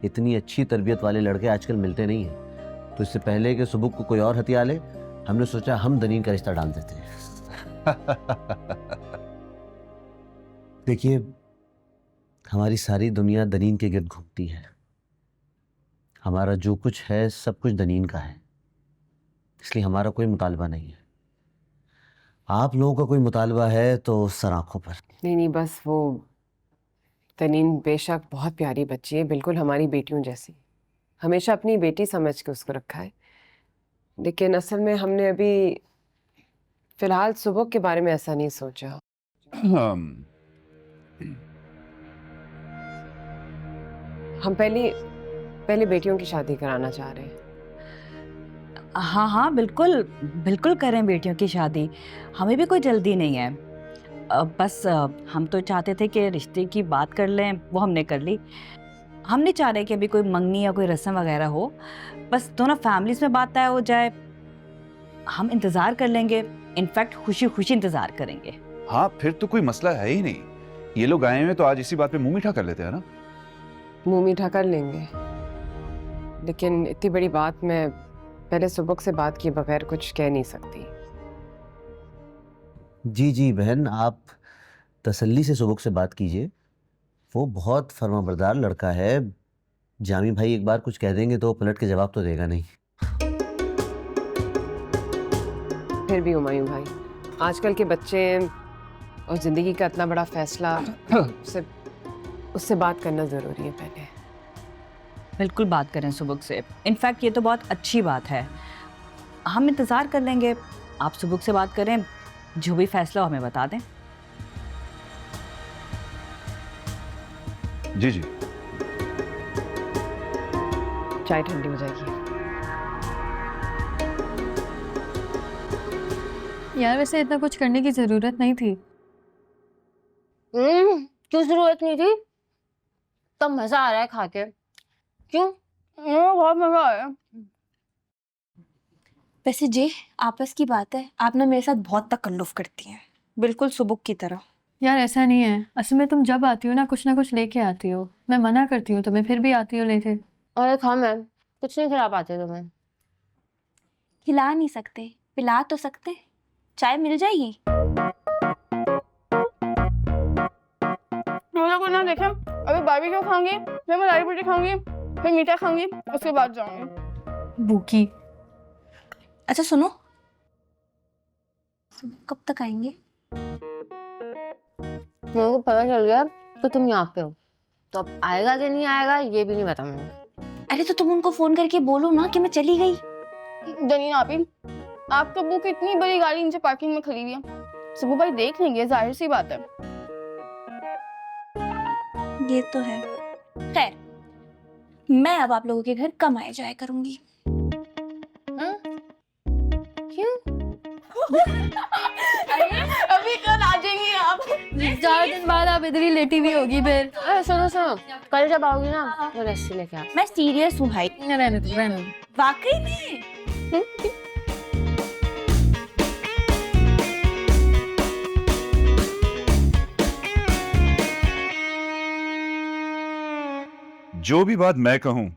इतनी अच्छी तरबियत वाले लड़के आजकल मिलते नहीं हैं। तो इससे पहले कि सुबह को कोई और हथिया ले, हमने सोचा हम दनीन का रिश्ता डाल देते हैं। देखिए, हमारी सारी दुनिया दनीन के गिर्द घूमती है। हमारा जो कुछ है सब कुछ दनीन का है, इसलिए हमारा कोई मुतालबा नहीं है। आप लोगों का कोई मुतालबा है तो सर आंखों पर। नहीं, बस वो तनीन बेशक बहुत प्यारी बच्ची है, बिल्कुल हमारी बेटियों जैसी। हमेशा अपनी बेटी समझ के उसको रखा है, लेकिन असल में हमने अभी फिलहाल सुबह के बारे में ऐसा नहीं सोचा। हम पहले बेटियों की शादी कराना चाह रहे हैं। हाँ हाँ, बिल्कुल बिल्कुल करें बेटियों की शादी, हमें भी कोई जल्दी नहीं है। बस हम तो चाहते थे कि रिश्ते की बात कर लें, वो हमने कर ली। हम नहीं चाह रहे कि अभी कोई मंगनी या कोई रस्म वगैरह हो, बस दोनों फैमिलीज में बात तय हो जाए। हम इंतज़ार कर लेंगे, इनफैक्ट खुशी खुशी इंतज़ार करेंगे। हाँ, फिर तो कोई मसला है ही नहीं। ये लोग आए हैं तो आज इसी बात पे मुंह मीठा कर लेते हैं ना। मुंह मीठा कर लेंगे, लेकिन इतनी बड़ी बात मैं पहले सुबह से बात किए बगैर कुछ कह नहीं सकती। जी जी बहन, आप तसल्ली से सुबह से बात कीजिए। वो बहुत फर्माबरदार लड़का है। जामी भाई एक बार कुछ कह देंगे तो पलट के जवाब तो देगा नहीं। फिर भी हुमायूं भाई, आजकल के बच्चे और जिंदगी का इतना बड़ा फैसला, उससे बात करना जरूरी है पहले। बिल्कुल बात करें सुबह से, इनफैक्ट ये तो बहुत अच्छी बात है। हम इंतज़ार कर लेंगे, आप सुबह से बात करें, जो भी फैसला हो हमें बता दें। जी जी। चाय ठंडी हो जाएगी। यार वैसे इतना कुछ करने की जरूरत नहीं थी। क्यों जरूरत नहीं थी? तब मजा आ रहा है खा के। क्यों? बहुत मजा आया। वैसे जे, आपस की बात है, आप ना मेरे साथ बहुत तकल्लुफ करती हैं, बिल्कुल सुबुक की तरह। यार ऐसा नहीं है, असल में तुम जब आती हो ना कुछ लेके आती हो। मैं मना करती हूँ तुम्हें, फिर भी आती हो लेके। अरे खा, मैं कुछ नहीं खिला पाते तुम्हें। खिला नहीं सकते, पिला तो सकते। चाय मिल जाएगी? को ना देखे, अभी बारबेक्यू खाऊंगी, फिर मैं दाल-रोटी खाऊंगी, फिर मीठा खाऊंगी, उसके बाद जाऊंगी। भूखी। अच्छा सुनो, कब तक आएंगे? मेरे को पता चल गया तो तुम यहाँ पे हो, तो अब आएगा कि नहीं आएगा ये भी नहीं पता मुझे। अरे तो तुम उनको फोन करके बोलो ना कि मैं चली गई। दनीन आपी, आपका बुक इतनी बड़ी गाड़ी नीचे पार्किंग में खड़ी हुई है, सुबह भाई देख लेंगे, जाहिर सी बात है। ये तो है। खैर, मैं अब आप लोगों के घर कम आए जाया करूंगी। क्यों? अभी कल आ जाएंगी आप। 4 दिन बाद आप इधर ही लेटी हुई होगी फिर। सुनो सुनो, कल जब आओगी ना तो लस्सी लेके आ। मैं सीरियस हूँ भाई। रहने दो। वाकई में। जो भी बात मैं कहूं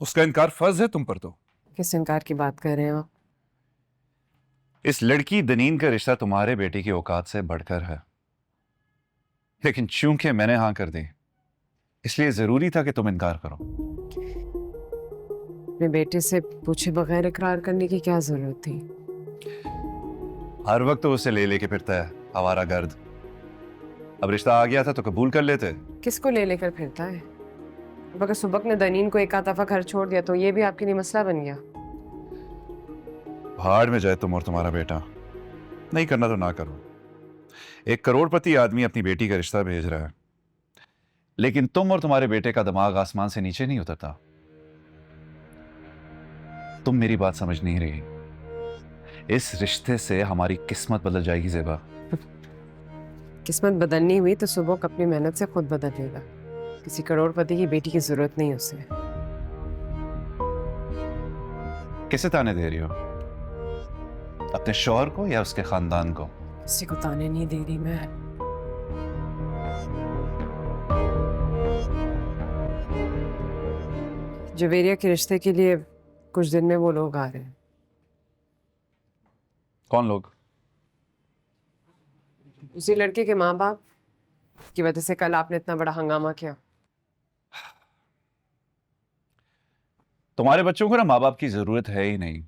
उसका इनकार फर्ज है तुम पर। तो किस इनकार की बात कर रहे हो आप? इस लड़की दनीन का रिश्ता तुम्हारे बेटे की औकात से बढ़कर है, लेकिन चूंकि मैंने हां कर दी इसलिए जरूरी था कि तुम इनकार करो। अपने बेटे से पूछे बगैर इकरार करने की क्या जरूरत थी? हर वक्त तो उसे ले लेके फिरता है आवारा गर्द। अब रिश्ता आ गया था तो कबूल कर लेते। किसको ले लेकर फिरता है? अब अगर सुबक ने दनीन को एक आध दफा घर छोड़ दिया तो ये भी आपके लिए मसला बन गया। भाड़ में जाए तुम और तुम्हारा बेटा, नहीं करना तो ना करो। एक करोड़पति आदमी अपनी बेटी का रिश्ता भेज रहा है, लेकिन तुम और तुम्हारे बेटे का दिमाग आसमान से नीचे नहीं उतरता। तुम मेरी बात समझ नहीं रही। इस रिश्ते से हमारी किस्मत बदल जाएगी ज़ेबा। किस्मत बदलनी हुई तो सुबह अपनी मेहनत से खुद बदल लेगा। किसी करोड़पति की बेटी की जरूरत नहीं उसे। किसे ताने दे रही हो? अपने शौहर को या उसके खानदान को? किसी को ताने नहीं दे रही मैं। जवेरिया के रिश्ते के लिए कुछ दिन में वो लोग आ रहे हैं। कौन लोग? उसी लड़के के माँ बाप की वजह से कल आपने इतना बड़ा हंगामा किया। तुम्हारे बच्चों को ना माँ बाप की जरूरत है ही नहीं,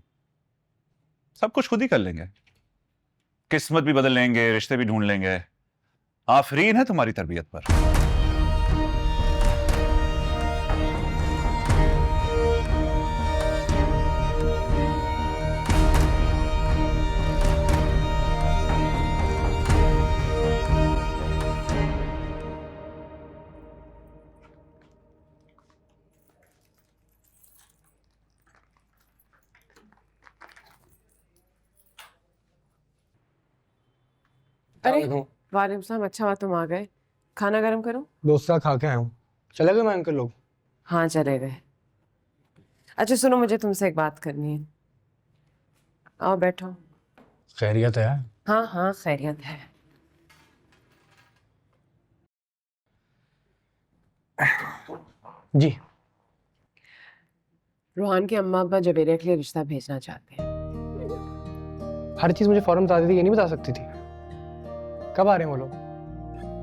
सब कुछ खुद ही कर लेंगे, किस्मत भी बदल लेंगे, रिश्ते भी ढूंढ लेंगे। आफरीन है तुम्हारी तरबियत पर। अरे वालेकुम सलाम, अच्छा हुआ तुम आ गए। खाना गर्म करो। दोस्त का खा के आया हूँ। चले गए मैं अंकल लोग? हाँ चले गए। अच्छा सुनो, मुझे तुमसे एक बात करनी है। आओ बैठो। खैरियत है? हाँ हाँ खैरियत है। जी। रूहान के अम्मा अब्बा जवेरिया के लिए रिश्ता भेजना चाहते हैं। हर चीज मुझे फौरन बता देती, ये नहीं बता सकती थी? कब आ रहे हैं वो लोग?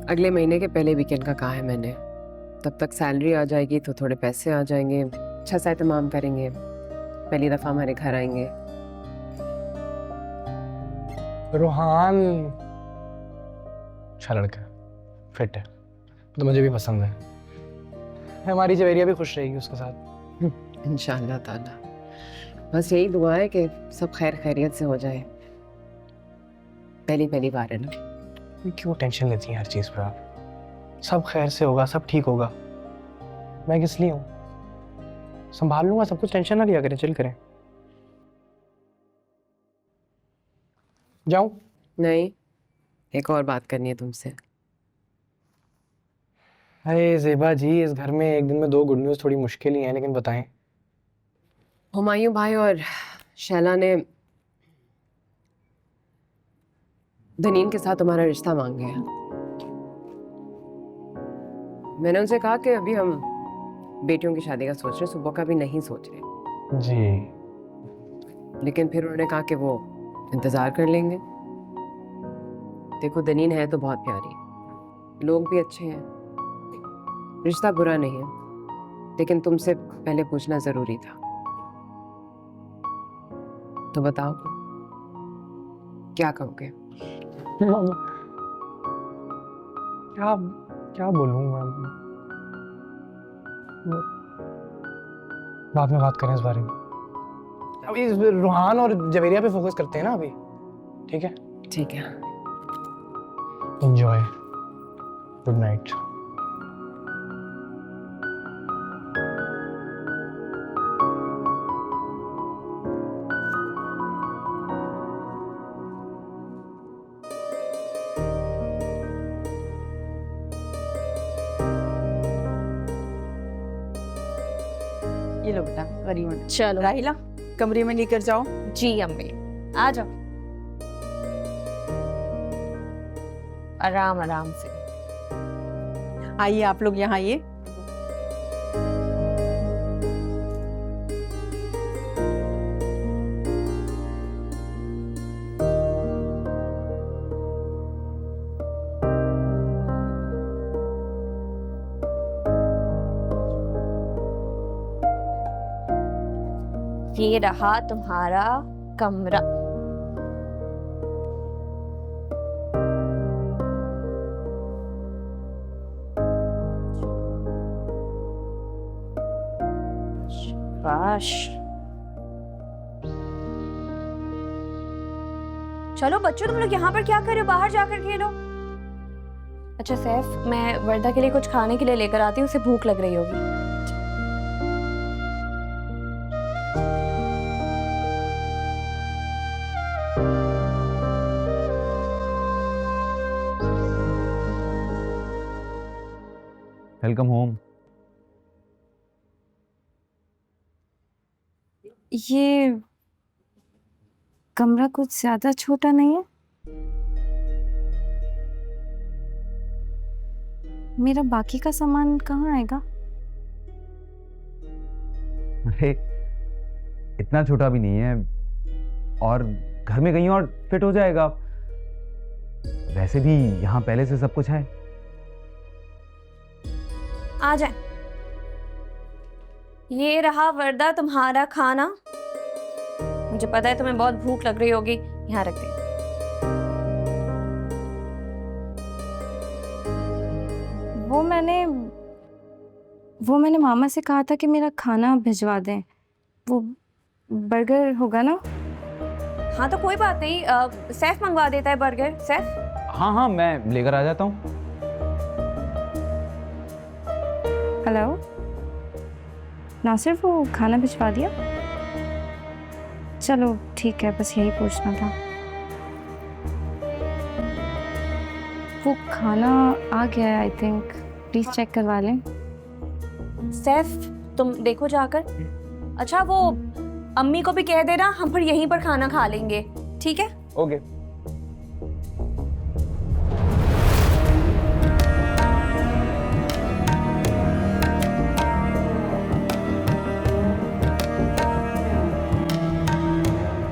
अगले महीने के पहले वीकेंड का कहा है मैंने। तब तक सैलरी आ जाएगी तो थोड़े पैसे आ जाएंगे, अच्छा सा एहतमाम करेंगे, पहली दफा हमारे घर आएंगे। रूहान अच्छा लड़का है, फिट है, तो मुझे भी पसंद है। हमारी जवेरिया भी खुश रहेगी उसके साथ इंशाअल्लाह ताला। बस यही दुआ है कि सब खैर खैरियत से हो जाए। पहली पहली बार है ना। क्यों टेंशन लेती हैं हर चीज पे आप? सब खैर से होगा, सब ठीक होगा। मैं किस लिए हूँ? संभाल लूंगा सब कुछ, टेंशन ना लिया करें, चिल करें। जाऊं? नहीं, एक और बात करनी है तुमसे। अरे जेबा जी, इस घर में एक दिन में 2 गुड न्यूज़ थोड़ी मुश्किल ही है, लेकिन बताएं। हुमायूं भाई और शैला ने दनीन के साथ तुम्हारा रिश्ता मांगे हैं। मैंने उनसे कहा कि अभी हम बेटियों की शादी का सोच रहे, सुबह का भी नहीं सोच रहे। जी। लेकिन फिर उन्होंने कहा कि वो इंतजार कर लेंगे। देखो दनीन है तो बहुत प्यारी, लोग भी अच्छे हैं, रिश्ता बुरा नहीं है, लेकिन तुमसे पहले पूछना जरूरी था। तो बताओ क्या कहोगे? क्या क्या बोलूं मैं? बाद में बात करें इस बारे में। अभी इस रूहान और जवेरिया पे फोकस करते हैं ना अभी, ठीक है? ठीक है। एंजॉय। Good night. ये लो बेटा गरीब। चलो राहिला कमरे में लेकर जाओ। जी अम्मी, आ जाओ। आराम आराम से। आइए आप लोग यहाँ आइए। ये रहा तुम्हारा कमरा। शाबाश। चलो बच्चों, तुम लोग यहाँ पर क्या कर रहे हो? बाहर जाकर खेलो। अच्छा सैफ, मैं वर्दा के लिए कुछ खाने के लिए लेकर आती हूँ, उसे भूख लग रही होगी। Welcome home. ये कमरा कुछ ज्यादा छोटा नहीं है? मेरा बाकी का सामान कहाँ आएगा? अरे इतना छोटा भी नहीं है, और घर में कहीं और फिट हो जाएगा। वैसे भी यहाँ पहले से सब कुछ है। आ जाए। ये रहा वरदा तुम्हारा खाना। मुझे पता है तुम्हें बहुत भूख लग रही होगी, यहाँ रख दे। वो मैंने मामा से कहा था कि मेरा खाना भिजवा दें। वो बर्गर होगा ना? हाँ तो कोई बात नहीं, सैफ मंगवा देता है बर्गर। सैफ हाँ हाँ, मैं लेकर आ जाता हूँ। हेलो नासिर, वो खाना भिजवा दिया? चलो ठीक है, बस यही पूछना था। वो खाना आ गया है आई थिंक, प्लीज चेक करवा लें। सैफ तुम देखो जाकर। अच्छा वो अम्मी को भी कह देना, हम फिर यहीं पर खाना खा लेंगे, ठीक है? ओके।